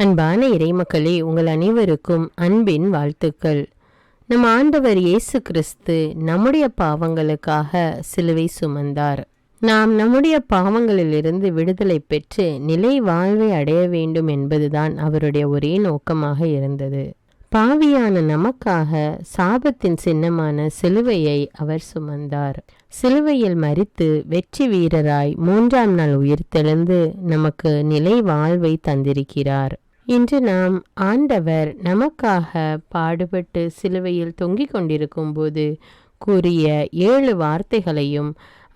அன்பான இறைமக்களே, உங்கள் அனைவருக்கும் அன்பின் வாழ்த்துக்கள். நம் ஆண்டவர் இயேசு கிறிஸ்து நம்முடைய பாவங்களுக்காக சிலுவை சுமந்தார். நாம் நம்முடைய பாவங்களிலிருந்து விடுதலை பெற்று நிலை வாழ்வை அடைய வேண்டும் என்பதுதான் அவருடைய ஒரே நோக்கமாக இருந்தது. பாவியான நமக்காக சாபத்தின் சின்னமான சிலுவையை அவர் சுமந்தார். சிலுவையில் மரித்து வெற்றி வீரராய் 3ஆம் நாள் உயிர்த்தெழுந்து நமக்கு நிலை வாழ்வை தந்திருக்கிறார். இன்று நாம் ஆண்டவர் நமக்காக பாடுபட்டு சிலுவையில் தொங்கிக் கொண்டிருக்கும் போது கூறிய 7 வார்த்தைகளையும்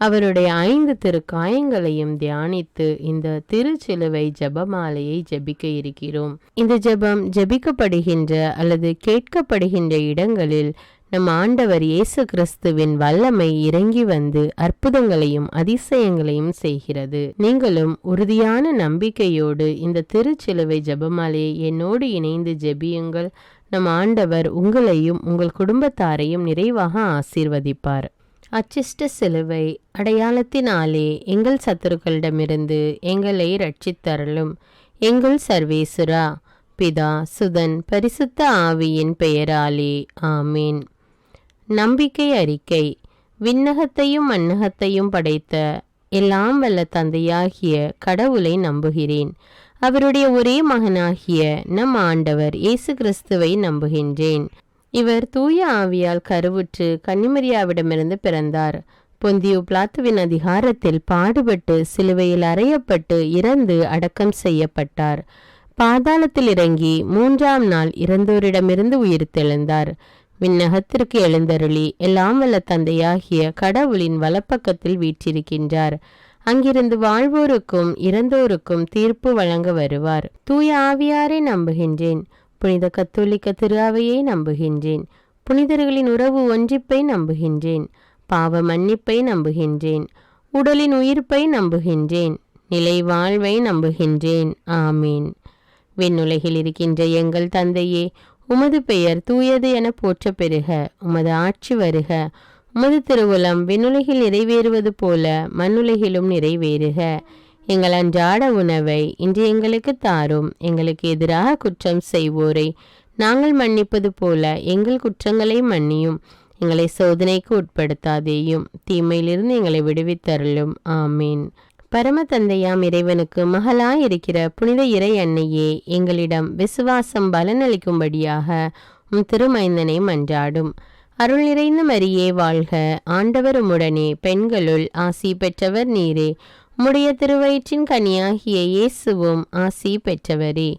அவருடைய 5 திருக்காயங்களையும் தியானித்து இந்த திருச்சிலுவை ஜெபமாலையை ஜெபிக்க இருக்கிறோம். இந்த ஜெபம் ஜெபிக்கப்படுகின்ற அல்லது கேட்கப்படுகின்ற இடங்களில் நம் ஆண்டவர் இயேசு கிறிஸ்துவின் வல்லமை இறங்கி வந்து அற்புதங்களையும் அதிசயங்களையும் செய்கிறது. நீங்களும் உறுதியான நம்பிக்கையோடு இந்த திருச்சிலுவை ஜெபமாலையை என்னோடு இணைந்து ஜெபியுங்கள். நம் ஆண்டவர் உங்களையும் உங்கள் குடும்பத்தாரையும் நிறைவாக ஆசீர்வதிப்பார். அச்சிஷ்ட சிலுவை அடையாளத்தினாலே எங்கள் சத்துருக்களிடமிருந்து எங்களை ரட்சித்தருளும். எங்கள் சர்வேசுரா, பிதா, சுதன், பரிசுத்த ஆவியின் பெயராலே ஆமீன். நம்பிக்கை அறிக்கை. விண்ணகத்தையும் மண்ணகத்தையும் படைத்த எல்லாம் வல்ல தந்தையாகிய கடவுளை நம்புகிறேன். அவருடைய ஒரே மகனாகிய நம் ஆண்டவர் இயேசு கிறிஸ்துவை நம்புகின்றேன். இவர் தூய ஆவியால் கருவுற்று கன்னிமரியாவிடமிருந்து பிறந்தார். பொந்தியு பிலாத்துவின் அதிகாரத்தில் பாடுபட்டு சிலுவையில் அறையப்பட்டு இறந்து அடக்கம் செய்யப்பட்டார். பாதாளத்தில் இறங்கி 3ஆம் நாள் இறந்தோரிடமிருந்து உயிர்த்தெழுந்தார். விண்ணகத்திற்கு எழுந்தருளி எல்லாம் வல்ல தந்தையாகிய கடவுளின் வலப்பக்கத்தில் வீற்றிருக்கின்றார். அங்கிருந்து வாழ்வோருக்கும் இறந்தோருக்கும் தீர்ப்பு வழங்க வருவார். தூய ஆவியாரை நம்புகின்றேன். புனித கத்தோலிக்க திரு அவையை நம்புகின்றேன். புனிதர்களின் உறவு ஒன்றிப்பை நம்புகின்றேன். பாவ மன்னிப்பை நம்புகின்றேன். உடலின் உயிர்ப்பை நம்புகின்றேன். நிலை வாழ்வை நம்புகின்றேன். ஆமீன். விண்ணுலகில் இருக்கின்ற எங்கள் தந்தையே, உமது பெயர் தூயது என போற்ற பெறுக. உமது ஆட்சி வருக. உமது திருவுளம் விண்ணுலகில் நிறைவேறுவது போல மண்ணுலகிலும் நிறைவேறுக. எங்கள் அன்றாட உணவை இன்று எங்களுக்கு தாரும். எங்களுக்கு எதிராக குற்றம் செய்வோரை நாங்கள் மன்னிப்பது போல எங்கள் குற்றங்களை மன்னியும். எங்களை சோதனைக்கு உட்படுத்தாதேயும், தீமையிலிருந்து எங்களை விடுவித்தருளும். ஆமீன். பரம தந்தையாம் இறைவனுக்கு மகளாயிருக்கிற புனித இறை அன்னையே, எங்களிடம் விசுவாசம் பலனளிக்கும்படியாக திருமைந்தனை மன்றாடும். அருள் நிறைந்த மரியே வாழ்க. ஆண்டவர் உம்முடனே, பெண்களுள் ஆசி பெற்றவர் நீரே. உம்முடைய திருவயிற்றின் கனியாகிய இயேசுவும் ஆசி பெற்றவரே.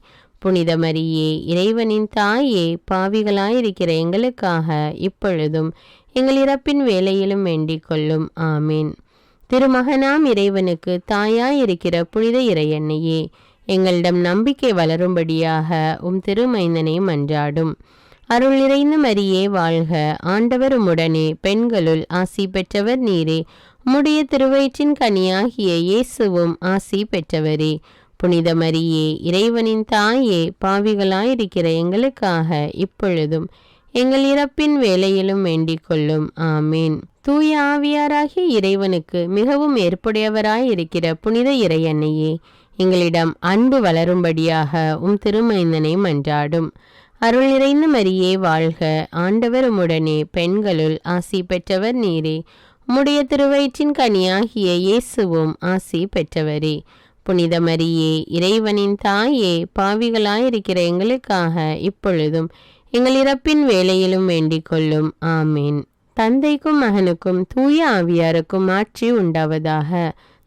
புனித மரியே, இறைவனின் தாயே, பாவிகளாயிருக்கிற எங்களுக்காக இப்பொழுதும் எங்கள் இறப்பின் வேளையிலும் வேண்டிக் கொள்ளும். ஆமீன். திருமகனாம் இறைவனுக்கு தாயாயிருக்கிற புனித இறையன்னையே, எங்களிடம் நம்பிக்கை வளரும்படியாக திருமைந்தனை மன்றாடும். அருள் நிறைந்த மரியே வாழ்க. ஆண்டவர் உம்முடனே, பெண்களுள் ஆசி பெற்றவர் நீரே. உம்முடைய திருவயிற்றின் கனியாகிய இயேசுவும் ஆசி பெற்றவரே. புனித மரியே, இறைவனின் தாயே, பாவிகளாயிருக்கிற எங்களுக்காக இப்பொழுதும் எங்கள் இறப்பின் வேளையிலும் வேண்டிக் கொள்ளும். ஆமீன். தூய ஆவியாராகிய இறைவனுக்கு மிகவும் ஏற்புடையவராயிருக்கிற புனித இறையன்னையே, எங்களிடம் அன்பு வளரும்படியாக திருமைந்தனை மன்றாடும். அருள் நிறைந்த மரியே வாழ்க. ஆண்டவர் உம்முடனே, பெண்களுள் ஆசி பெற்றவர் நீரே. உம்முடைய திருவயிற்றின் கனியாகிய இயேசுவும் ஆசி பெற்றவரே. புனித மரியே, இறைவனின் தாயே, பாவிகளாயிருக்கிற எங்களுக்காக இப்பொழுதும் எங்கள் இறப்பின் வேளையிலும் வேண்டிக் கொள்ளும். ஆமீன். தந்தைக்கும் மகனுக்கும் தூய ஆவியாருக்கும் ஆட்சி உண்டாவதாக.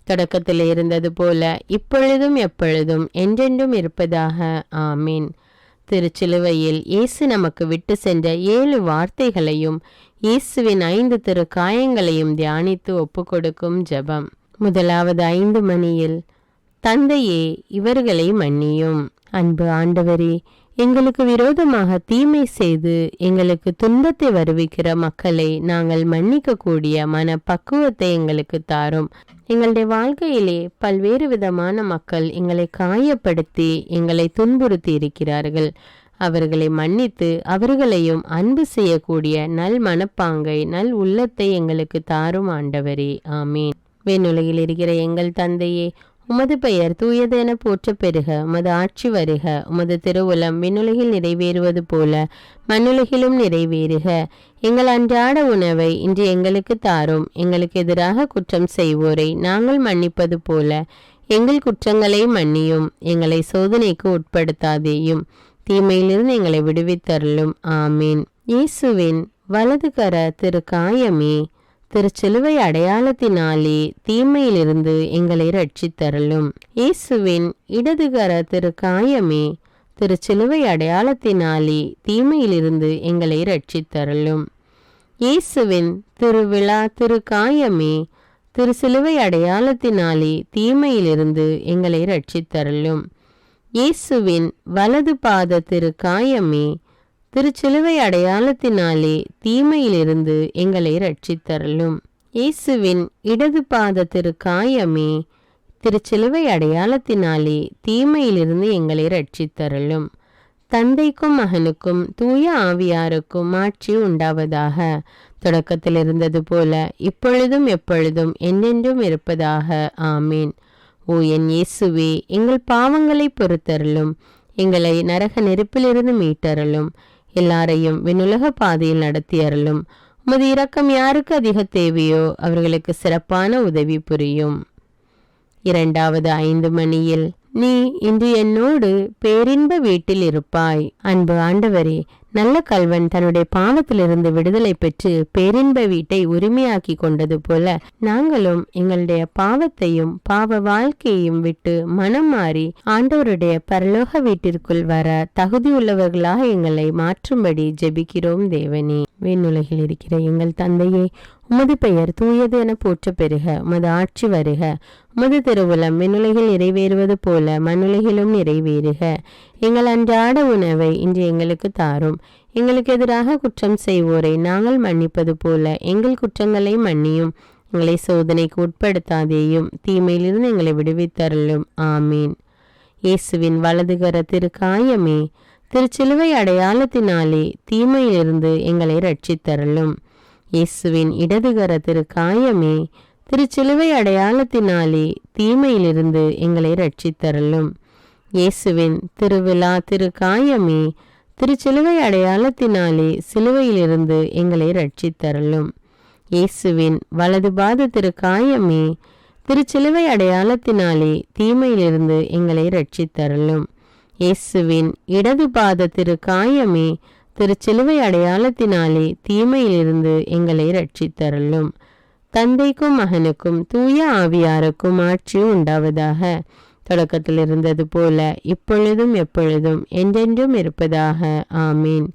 தொடக்கத்தில் இருந்தது போல இப்பொழுதும் எப்பொழுதும் என்றென்றும் இருப்பதாக. ஆமீன். திருச்சிலுவையில் இயேசு நமக்கு விட்டு சென்ற 7 வார்த்தைகளையும் இயேசுவின் 5 திருக்காயங்களையும் தியானித்து ஒப்பு கொடுக்கும் ஜெபம். முதலாவது 5 மணியில், தந்தையே, இவர்களை மன்னியும். அன்பு ஆண்டவரே, எங்களுக்கு விரோதமாக தீமை செய்து எங்களுக்கு துன்பத்தை வருவிக்கிற மக்களை நாங்கள் மன்னிக்கக்கூடிய மன பக்குவத்தை எங்களுக்கு தாரும். எங்களுடைய வாழ்க்கையிலே பல்வேறு விதமான மக்கள் எங்களை காயப்படுத்தி எங்களை துன்புறுத்தி இருக்கிறார்கள். அவர்களை மன்னித்து அவர்களையும் அன்பு செய்யக்கூடிய நல் மனப்பாங்கை, நல் உள்ளத்தை எங்களுக்கு தாரும் ஆண்டவரே. ஆமீன். விண்ணுலகில் இருக்கிற எங்கள் தந்தையே, உமது பெயர் தூயது என போற்ற பெறுக. உமது ஆட்சி வருக. உமது திருவுளம் விண்ணுலகில் நிறைவேறுவது போல மண்ணுலகிலும் நிறைவேறுக. எங்கள் அன்றாட உணவை இன்று எங்களுக்கு தாரும். எங்களுக்கு எதிராக குற்றம் செய்வோரை நாங்கள் மன்னிப்பது போல எங்கள் குற்றங்களை மன்னியும். எங்களை சோதனைக்கு உட்படுத்தாதேயும், தீமையிலிருந்து எங்களை விடுவித்தருளும். ஆமீன். இயேசுவின் வலதுகர திருக்காயமே, திருச்சிலுவை அடையாளத்தினாலே தீமையிலிருந்து எங்களை ரட்சித்தருளும். இயேசுவின் இடதுகர திருக்காயமே, திருச்சிலுவை அடையாளத்தினாலே தீமையிலிருந்து எங்களை ரட்சித்தருளும். இயேசுவின் திருவிழா திருக்காயமே, திருச்சிலுவை அடையாளத்தினாலே தீமையிலிருந்து எங்களை ரட்சித்தருளும். இயேசுவின் வலது பாத திருக்காயமே, திருச்சிலுவை அடையாளத்தினாலே தீமையிலிருந்து எங்களை ரட்சித்தருளும். இயேசுவின் இடது பாத திருக்காயமே, திருச்சிலுவை அடையாளத்தினாலே தீமையிலிருந்து எங்களை ரட்சித்தருளும். தந்தைக்கும் மகனுக்கும் தூய ஆவியாருக்கும் ஆட்சி உண்டாவதாக. தொடக்கத்தில் இருந்தது போல இப்பொழுதும் எப்பொழுதும் என்றென்றும் இருப்பதாக. ஆமீன். ஓ என் இயேசுவே, எங்கள் பாவங்களை பொறுத்தருளும். எங்களை நரக நெருப்பிலிருந்து மீட்டருளும். எல்லாரையும் விண்ணுலக பாதையில் நடத்தியருளும். உமது இரக்கம் யாருக்கு அதிக தேவையோ அவர்களுக்கு சிறப்பான உதவி புரியும். இரண்டாவது 5 மணியில் நீ இன்று என்னோடு பேரின்ப வீட்டில் இருப்பாய். அன்பு ஆண்டவரே, நல்ல கல்வன் தன்னுடைய பாவத்திலிருந்து விடுதலை பெற்று பேரின்ப வீட்டை உரிமையாக்கி கொண்டது போல நாங்களும் எங்களுடைய பாவத்தையும் பாவ வாழ்க்கையையும் விட்டு மனம் மாறி ஆண்டவருடைய பரலோக வீட்டிற்குள் வர தகுதியுள்ளவர்களாக எங்களை மாற்றும்படி ஜெபிக்கிறோம். தேவனே, விண்ணுலகில் இருக்கிற எங்கள் தந்தையே, உமது பெயர் தூயது என போற்ற பெறுக. உமது ஆட்சி வருக. உமது திருவுளம் விண்ணுலகில் நிறைவேறுவது போல மண்ணுலகிலும் நிறைவேறுக. எங்கள் அன்றாட உணவை இன்று எங்களுக்கு தாரும். எங்களுக்கு எதிராக குற்றம் செய்வோரை நாங்கள் மன்னிப்பது போல எங்கள் குற்றங்களை மன்னியும். எங்களை சோதனைக்கு உட்படுத்தாதேயும், தீமையிலிருந்து எங்களை விடுவித்தருளும். ஆமீன். இயேசுவின் வலதுகர திருக்காயமே, திருச்சிலுவை அடையாளத்தினாலே தீமையிலிருந்து எங்களை ரட்சித்தருளும். இயேசுவின் இடதுகர திருக்காயமே, திருச்சிலுவை அடையாளத்தினாலே தீமையிலிருந்து எங்களை ரட்சித்தருளும். இயேசுவின் திருவிழா திருக்காயமே, திருச்சிலுவை அடையாளத்தினாலே சிலுவையிலிருந்து எங்களை ரட்சித்தருளும். இயேசுவின் வலது பாத திருக்காயமே, திருச்சிலுவை அடையாளத்தினாலே தீமையிலிருந்து எங்களை ரட்சித்தருளும். இயேசுவின் இடது பாத திருக்காயமே, திருச்சிலுவை அடையாளத்தினாலே தீமையிலிருந்து எங்களை ரட்சித்தருளும். தந்தைக்கும் மகனுக்கும் தூய ஆவியாருக்கும் ஆட்சி உண்டாவதாக. தொடக்கத்தில் இருந்தது போல இப்பொழுதும் எப்பொழுதும் என்றென்றும் இருப்பதாக. ஆமீன்.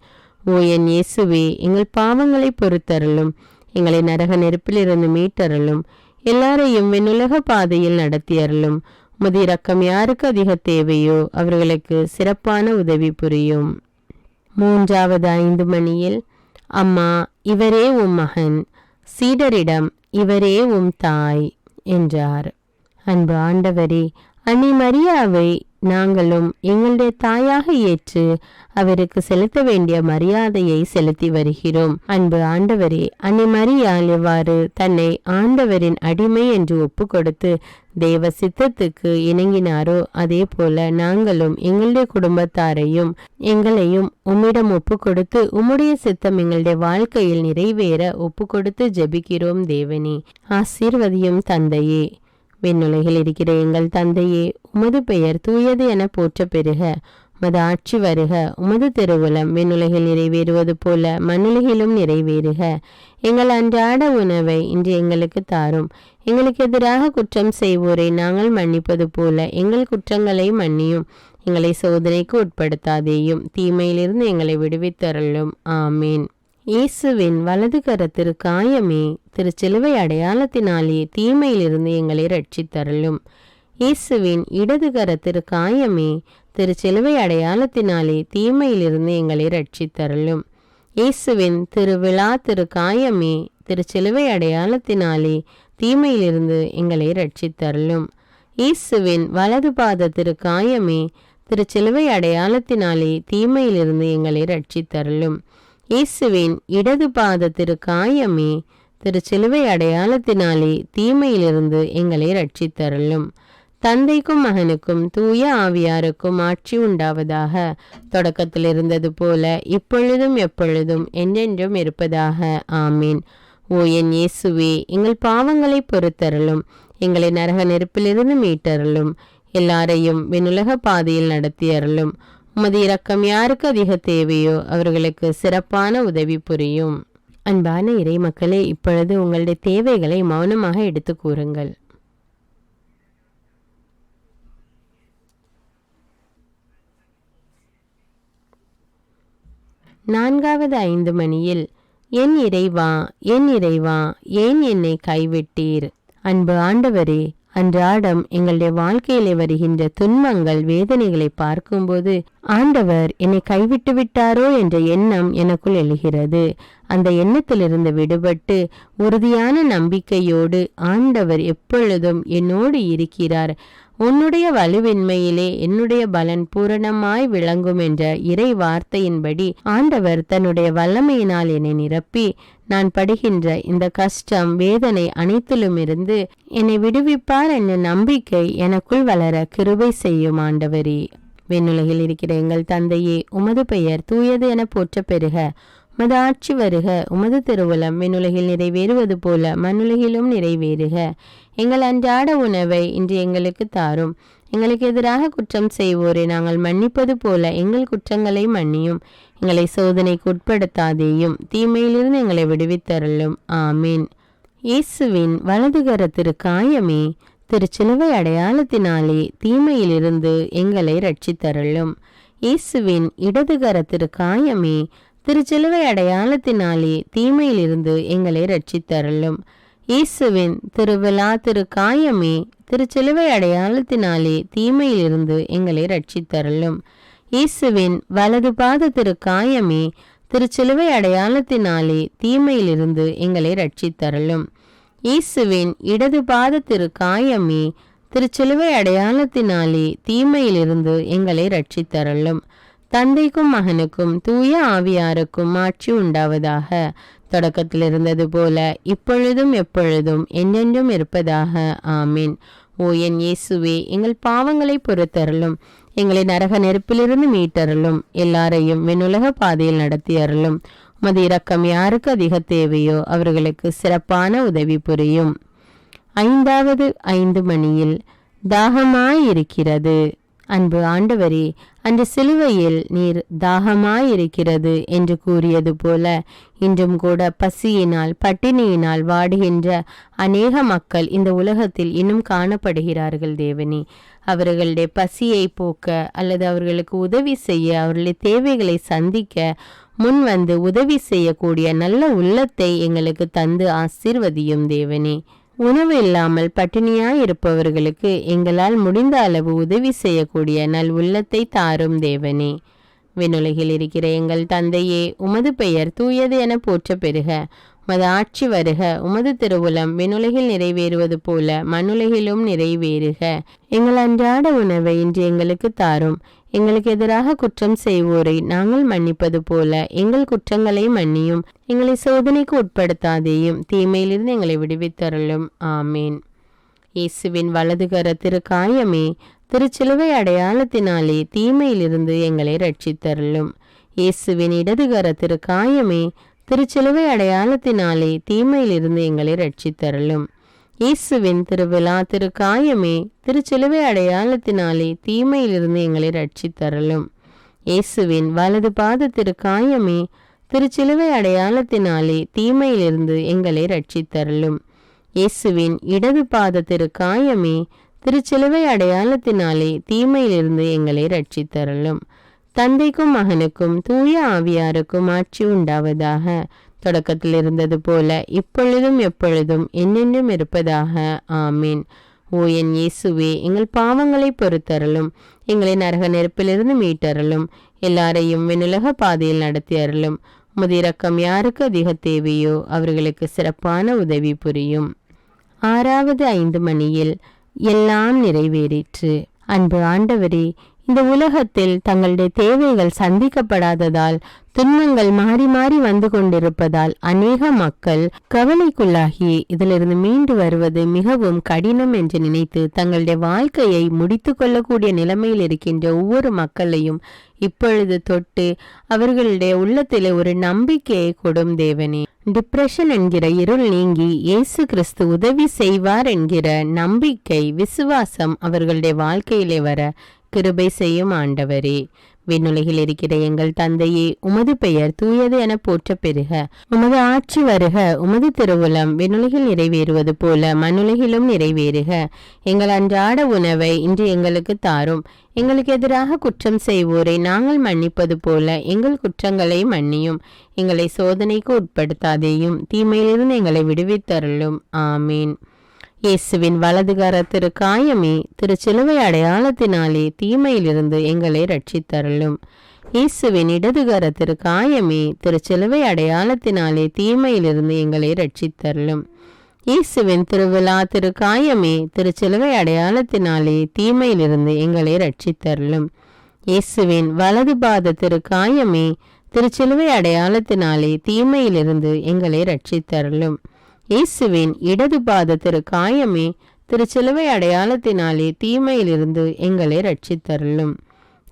ஓ என் இயேசுவே, எங்கள் பாவங்களை பொறுத்தருளும். எங்களை நரக நெருப்பிலிருந்து மீட்டருளும். எல்லாரையும் விண்ணுலக பாதையில் நடத்தியருளும். உமது இரக்கம் யாருக்கு அதிக தேவையோ அவர்களுக்கு சிறப்பான உதவி புரியும். மூன்றாவது 5 மணியில் அம்மா, இவரே உம் மகன், சீடரிடம் இவரே உம் தாய் என்றார். அன்பு ஆண்டவரே, அன்னை மரியாவை நாங்களும் எங்களுடைய தாயாக ஏற்று அவருக்கு செலுத்த வேண்டிய மரியாதையை செலுத்தி வருகிறோம். அன்பு ஆண்டவரே, அன்னை மரியாள் எவ்வாறு தன்னை ஆண்டவரின் அடிமை என்று ஒப்பு கொடுத்து தேவ சித்தத்துக்கு இணங்கினாரோ அதே போல நாங்களும் எங்களுடைய குடும்பத்தாரையும் எங்களையும் உம்மிடம் ஒப்பு கொடுத்து உம்முடைய சித்தம் எங்களுடைய வாழ்க்கையில் நிறைவேற ஒப்பு கொடுத்து ஜெபிக்கிறோம். தேவனே, ஆசீர்வதியும் தந்தையே. விண்ணுலகில் இருக்கிற எங்கள் தந்தையே, உமது பெயர் தூயது என போற்ற பெறுக. உமது ஆட்சி வருக. உமது திருவுளம் விண்ணுலகில் நிறைவேறுவது போல மண்ணுலகிலும் நிறைவேறுக. எங்கள் அன்றாட உணவை இன்று எங்களுக்கு தாரும். எங்களுக்கு எதிராக குற்றம் செய்வோரை நாங்கள் மன்னிப்பது போல எங்கள் குற்றங்களை மன்னியும். எங்களை சோதனைக்கு உட்படுத்தாதேயும், தீமையிலிருந்து எங்களை விடுவித்தருளும். ஆமீன். இயேசுவின் வலது கரத்திற்காயமே, திருச்சிலுவை அடையாளத்தினாலே தீமையிலிருந்து எங்களை ரட்சித்தருளும். இயேசுவின் இடது கரத்திற்காயமே, திருச்சிலுவை அடையாளத்தினாலே தீமையிலிருந்து எங்களை ரட்சித்தருளும். இயேசுவின் திருவிழா திருக்காயமே, திருச்சிலுவை அடையாளத்தினாலே தீமையிலிருந்து எங்களை ரட்சித்தருளும். இயேசுவின் வலது பாத திருக்காயமே, திருச்சிலுவை அடையாளத்தினாலே தீமையிலிருந்து எங்களை ரட்சித்தருளும். இயேசுவின் இடது பாத திருக்காயமே, திருச்சிலுவை அடையாளத்தினாலே தீமையிலிருந்து எங்களை ரட்சித்தருளும். தந்தைக்கும் மகனுக்கும் தூய ஆவியாருக்கும் ஆட்சி உண்டாவதாக. தொடக்கத்தில் இருந்தது போல இப்பொழுதும் எப்பொழுதும் என்றென்றும் இருப்பதாக. ஆமீன். ஓ என் இயேசுவே, எங்கள் பாவங்களை பொறுத்தருளும், எங்களை நரக நெருப்பிலிருந்து மீட்டருளும், எல்லாரையும் விண்ணுலக பாதையில் நடத்தியருளும். உமது இரக்கம் யாருக்கு அதிக தேவையோ அவர்களுக்கு சிறப்பான உதவி புரியும். அன்பான இறை மக்களே, இப்பொழுது உங்களுடைய தேவைகளை மௌனமாக எடுத்து கூறுங்கள். நான்காவது 5 மணியில், என் இறைவா, என் இறைவா, ஏன் என்னை கைவிட்டீர்? அன்பு ஆண்டவரே, அன்றாடம் எங்களுடைய வாழ்க்கையிலே வருகின்ற துன்பங்கள், வேதனைகளை பார்க்கும்போது ஆண்டவர் என்னை கைவிட்டு விட்டாரோ என்ற எண்ணம் எனக்குள் எழுகிறது. அந்த எண்ணத்திலிருந்து விடுபட்டு உறுதியான நம்பிக்கையோடு ஆண்டவர் எப்பொழுதும் என்னோடு இருக்கிறார், உன்னுடைய வலுவின்மையிலே என்னுடைய பலன் பூரணமாய் விளங்கும் என்ற இறை வார்த்தையின்படி ஆண்டவர் தன்னுடைய வல்லமையினால் என்னை நிரப்பி நான் படுகின்ற இந்த கஷ்டம், வேதனை அனைத்திலும் இருந்து என்னை விடுவிப்பார் என்ற நம்பிக்கை எனக்குள் வளர கிருபை செய்யும் ஆண்டவரே. விண்ணுலகில் இருக்கிற எங்கள் தந்தையே, உமது பெயர் தூயது என போற்ற பெறுக. உமது ஆட்சி வருக. உமது திருவுளம் விண்ணுலகில் நிறைவேறுவது போல மண்ணுலகிலும் நிறைவேறுக. எங்கள் அன்றாட உணவை இன்று எங்களுக்கு தாரும். எங்களுக்கு எதிராக குற்றம் செய்வோரை நாங்கள் மன்னிப்பது போல எங்கள் குற்றங்களை மன்னியும். எங்களை சோதனைக்கு உட்படுத்தாதேயும், தீமையிலிருந்து எங்களை விடுவித்தருளும். ஆமீன். இயேசுவின் வலதுகர திருக்காயமே, திருச்சிலுவை அடையாளத்தினாலே தீமையிலிருந்து எங்களை ரட்சித்தருளும். இயேசுவின் இடதுகர திருக்காயமே, திருச்சிலுவை அடையாளத்தினாலே தீமையிலிருந்து எங்களை ரட்சித்தருளும். இயேசுவின் திருவிழா திருக்காயமே, திருச்சிலுவை அடையாளத்தினாலே தீமையிலிருந்து எங்களை ரட்சித்தருளும். இயேசுவின் வலது பாத திருக்காயமே, திருச்சிலுவை அடையாளத்தினாலே தீமையிலிருந்து எங்களை ரட்சித்தருளும். இயேசுவின் இடது பாத திருக்காயமே, திருச்சிலுவை அடையாளத்தினாலே தீமையிலிருந்து எங்களை ரட்சித்தருளும். தந்தைக்கும் மகனுக்கும் தூய ஆவியாருக்கும் ஆட்சி உண்டாவதாக. தொடக்கத்தில் இருந்தது போல இப்பொழுதும் எப்பொழுதும் என்றென்றும் இருப்பதாக. ஆமீன். ஓ என் இயேசுவே, எங்கள் பாவங்களை பொறுத்தருளும், எங்களை நரக நெருப்பிலிருந்து மீட்டருளும், எல்லாரையும் விண்ணுலக பாதையில் நடத்தியருளும். உமது இரக்கம் யாருக்கு அதிக தேவையோ அவர்களுக்கு சிறப்பான உதவி புரியும். 5வது 5 மணியில், தாகமாயிருக்கிறது. அன்பு ஆண்டவரே, அந்த சிலுவையில் நீர் தாகமாயிருக்கிறது என்று கூறியது போல இன்றும் கூட பசியினால் பட்டினியினால் வாடுகின்ற அநேக மக்கள் இந்த உலகத்தில் இன்னும் காணப்படுகிறார்கள் தேவனே. அவர்களுடைய பசியை போக்க அல்லது அவர்களுக்கு உதவி செய்ய, அவர்களுடைய தேவைகளை சந்திக்க முன் வந்து உதவி செய்யக்கூடிய நல்ல உள்ளத்தை எங்களுக்கு தந்து ஆசீர்வதியும் தேவனே. உணவு இல்லாமல் பட்டினியாய் இருப்பவர்களுக்கு எங்களால் முடிந்த அளவு உதவி செய்யக்கூடிய நல் உள்ளத்தை தாரும் தேவனே. விண்ணுலகில் இருக்கிற எங்கள் தந்தையே, உமது பெயர் தூயது என போற்ற பெறுக. உமது ஆட்சி வருக. உமது திருவுளம் விண்ணுலகில் நிறைவேறுவது போல மண்ணுலகிலும் நிறைவேறுக. எங்கள் அன்றாட உணவை இன்று எங்களுக்கு தாரும். எங்களுக்கு எதிராக குற்றம் செய்வோரை நாங்கள் மன்னிப்பது போல எங்கள் குற்றங்களை மன்னியும். எங்களை சோதனைக்கு உட்படுத்தாதேயும், தீமையிலிருந்து எங்களை விடுவித்தருளும். ஆமீன். இயேசுவின் வலதுகர திருக்காயமே, திருச்சிலுவை அடையாளத்தினாலே தீமையிலிருந்து எங்களை ரட்சித்தருளும். இயேசுவின் இடதுகர திருக்காயமே, திருச்சிலுவை அடையாளத்தினாலே தீமையிலிருந்து எங்களை ரட்சித்தருளும். இயேசுவின் திருவிழா திருக்காயமே, திருச்சிலுவை அடையாளத்தினாலே தீமையிலிருந்து எங்களை ரட்சித்தருளும். இயேசுவின் வலது பாத திருக்காயமே, திருச்சிலுவை அடையாளத்தினாலே தீமையிலிருந்து எங்களை ரட்சித்தருளும். இயேசுவின் இடது பாத திருக்காயமே, திருச்சிலுவை அடையாளத்தினாலே தீமையிலிருந்து எங்களை ரட்சித்தருளும். தந்தைக்கும் மகனுக்கும் தூய ஆவியாருக்கும் ஆட்சி உண்டாவதாக. தொடக்கத்தில் இருந்தது போல இப்பொழுதும் எப்பொழுதும் என்னென்றும் இருப்பதாக. ஆமீன். ஓ என் இயேசுவே, எங்கள் பாவங்களை பொறுத்தருளும், எங்களை நரக நெருப்பிலிருந்து மீட்டருளும், எல்லாரையும் விண்ணுலக பாதையில் நடத்தியருளும். உமது இரக்கம் யாருக்கு அதிக தேவையோ அவர்களுக்கு சிறப்பான உதவி புரியும். 6வது 5 மணியில், எல்லாம் நிறைவேறிற்று. அன்பு ஆண்டவரே, இந்த உலகத்தில் தங்களுடைய தேவைகள் சந்திக்கப்படாததால், துன்பங்கள் மாறி மாறி வந்து கொண்டிருப்பதால் அநேக மக்கள் கவலைக்குள்ளாகி இதிலிருந்து மீண்டு வருவது மிகவும் கடினம் என்று நினைத்து தங்களுடைய வாழ்க்கையை முடித்து கொள்ளக்கூடிய நிலைமையில் இருக்கின்ற ஒவ்வொரு மக்களையும் இப்பொழுது தொட்டு அவர்களுடைய உள்ளத்திலே ஒரு நம்பிக்கையை கொடும் தேவனே. டிப்ரெஷன் என்கிற இருள் நீங்கி இயேசு கிறிஸ்து உதவி செய்வார் என்கிற நம்பிக்கை, விசுவாசம் அவர்களுடைய வாழ்க்கையிலே வர கிருபை செய்யும் ஆண்டவரே. விண்ணுலகில் இருக்கிற எங்கள் தந்தையே, உமது பெயர் தூயது என போற்ற பெறுக. உமது ஆட்சி வருக. உமது திருவுளம் விண்ணுலகில் நிறைவேறுவது போல மண்ணுலகிலும் நிறைவேறுக. எங்கள் அன்றாட உணவை இன்று எங்களுக்கு தாரும். எங்களுக்கு எதிராக குற்றம் செய்வோரை நாங்கள் மன்னிப்பது போல எங்கள் குற்றங்களை மன்னியும். எங்களை சோதனைக்கு உட்படுத்தாதேயும், தீமையிலிருந்து எங்களை விடுவித்தருளும். ஆமீன். இயேசுவின் வலதுகர திரு காயமே, திருச்சிலுவை அடையாளத்தினாலே தீமையிலிருந்து எங்களை ரட்சித்தருளும். இயேசுவின் இடதுகர திரு காயமே, திருச்சிலுவை அடையாளத்தினாலே தீமையிலிருந்து எங்களை ரட்சித்தருளும். இயேசுவின் திருவிழா திரு காயமே, திருச்சிலுவை அடையாளத்தினாலே தீமையிலிருந்து எங்களை ரட்சித்தருளும். இயேசுவின் வலது பாத திரு காயமே, திருச்சிலுவை அடையாளத்தினாலே தீமையிலிருந்து எங்களை ரட்சித்தருளும். இயேசுவின் இடது பாத திரு காயமே, திருச்சிலுவை அடையாளத்தினாலே தீமையிலிருந்து எங்களை ரட்சித்தருளும்.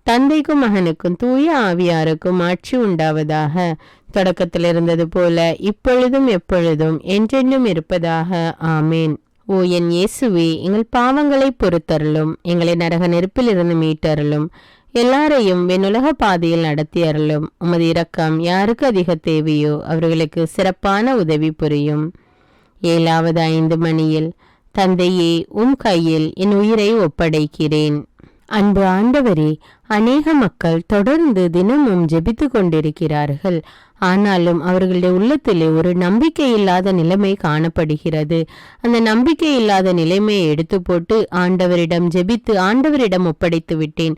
தந்தைக்கும் மகனுக்கும் தூய ஆவியாருக்கும் ஆட்சி உண்டாவதாக. தொடக்கத்தில் இருந்தது போல இப்பொழுதும் எப்பொழுதும் என்றென்றும் இருப்பதாக. ஆமேன். ஓ என் இயேசுவே, எங்கள் பாவங்களை பொறுத்தருளும். எங்களை நரக நெருப்பிலிருந்து மீட்டருளும். எல்லாரையும் வெண்ணுலக பாதையில் நடத்தி அருளும். உமது இரக்கம் யாருக்கு அதிக தேவையோ அவர்களுக்கு சிறப்பான உதவி புரியும். 7வது 5 மணியில், தந்தையே, உம் கையில் என் உயிரை ஒப்படைக்கிறேன். அன்பு ஆண்டவரே, அநேக மக்கள் தொடர்ந்து தினமும் ஜெபித்து கொண்டிருக்கிறார்கள். ஆனாலும் அவர்களுடைய உள்ளத்திலே ஒரு நம்பிக்கை இல்லாத நிலைமை காணப்படுகிறது. அந்த நம்பிக்கை இல்லாத நிலைமையை எடுத்து போட்டு ஆண்டவரிடம் ஜெபித்து ஆண்டவரிடம் ஒப்படைத்து விட்டேன்,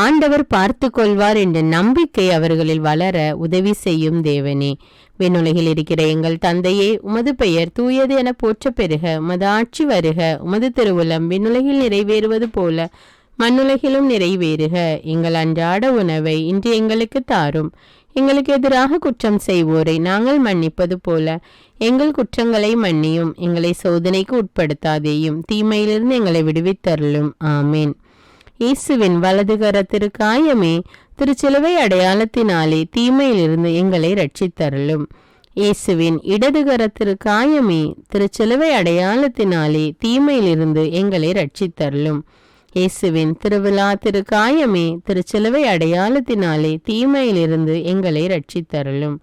ஆண்டவர் பார்த்து கொள்வார் என்ற நம்பிக்கை அவர்களில் வளர உதவி செய்யும் தேவனே. விண்ணுலகில் இருக்கிற எங்கள் தந்தையே, உமது பெயர் தூயது என போற்ற பெறுக. உமது ஆட்சி வருக. உமது திருவுளம் விண்ணுலகில் நிறைவேறுவது போல மண்ணுலகிலும் நிறைவேறுக. எங்கள் அன்றாட உணவை இன்று எங்களுக்கு தாரும். எங்களுக்கு எதிராக குற்றம் செய்வோரை நாங்கள் மன்னிப்பது போல எங்கள் குற்றங்களை மன்னியும். எங்களை சோதனைக்கு உட்படுத்தாதேயும், தீமையிலிருந்து எங்களை விடுவித்தருளும். ஆமேன். இயேசுவின் வலதுகர திரு காயமே, திருச்சிலுவை அடையாளத்தினாலே தீமையிலிருந்து எங்களை ரட்சித்தருளும். இயேசுவின் இடதுகர திரு காயமே, திருச்சிலுவை அடையாளத்தினாலே தீமையிலிருந்து எங்களை ரட்சித்தருளும். இயேசுவின் திருவிழா திரு காயமே, திருச்சிலுவை அடையாளத்தினாலே தீமையிலிருந்து எங்களை ரட்சித்தருளும்.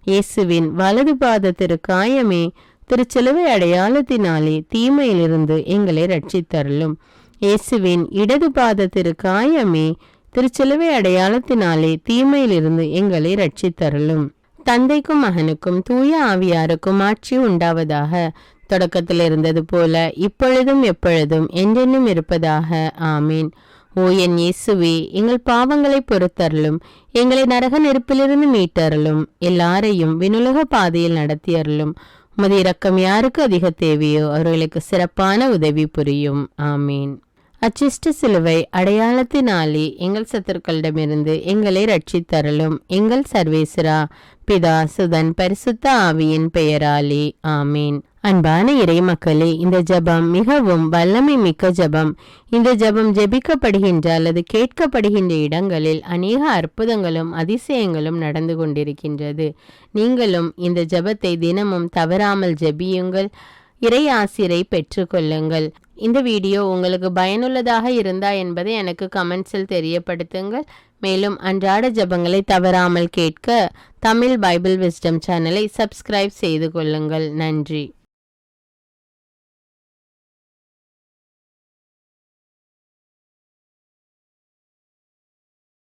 இயேசுவின் வலது பாத திரு காயமே, திருச்சிலுவை அடையாளத்தினாலே தீமையிலிருந்து எங்களை ரட்சித்தருளும். இயேசுவின் இடது பாத திரு காயமே, திருச்சிலுவை அடையாளத்தினாலே தீமையிலிருந்து எங்களை ரட்சித்தருளும். தந்தைக்கும் மகனுக்கும் தூய ஆவியாருக்கும் ஆட்சி உண்டாவதாக. தொடக்கத்தில் இருந்தது போல இப்பொழுதும் எப்பொழுதும் என்றென்றும் இருப்பதாக. ஆமீன். ஓ என் இயேசுவே, எங்கள் பாவங்களை பொறுத்தருளும். எங்களை நரக நெருப்பிலிருந்து மீட்டருளும். எல்லாரையும் விண்ணுலக பாதையில் நடத்தியருளும். உமது இரக்கம் யாருக்கு அதிக தேவையோ அவர்களுக்கு சிறப்பான உதவி புரியும். ஆமீன். அச்சிஷ்ட சிலுவை அடையாளத்தினாலே எங்கள் சத்துருக்களிடமிருந்து எங்களை ரட்சித்தருளும். எங்கள் சர்வேஸ்வரா, பிதா, சுதன், பரிசுத்த ஆவியின் பெயராலே. ஆமீன். அன்பான இறை மக்களே, இந்த ஜபம் மிகவும் வல்லமை மிக்க ஜபம். இந்த ஜபம் ஜெபிக்கப்படுகின்ற அல்லது கேட்கப்படுகின்ற இடங்களில் அநேக அற்புதங்களும் அதிசயங்களும் நடந்து கொண்டிருக்கின்றது. நீங்களும் இந்த ஜபத்தை தினமும் தவறாமல் ஜெபியுங்கள். இறை ஆசிரை பெற்றுக்கொள்ளுங்கள். இந்த வீடியோ உங்களுக்கு பயனுள்ளதாக இருந்தா என்பதை எனக்கு கமெண்ட்ஸில் தெரியப்படுத்துங்கள். மேலும் அன்றாட ஜபங்களை தவறாமல் கேட்க தமிழ் பைபிள் விஸ்டம் சேனலை சப்ஸ்கிரைப் செய்து கொள்ளுங்கள். நன்றி.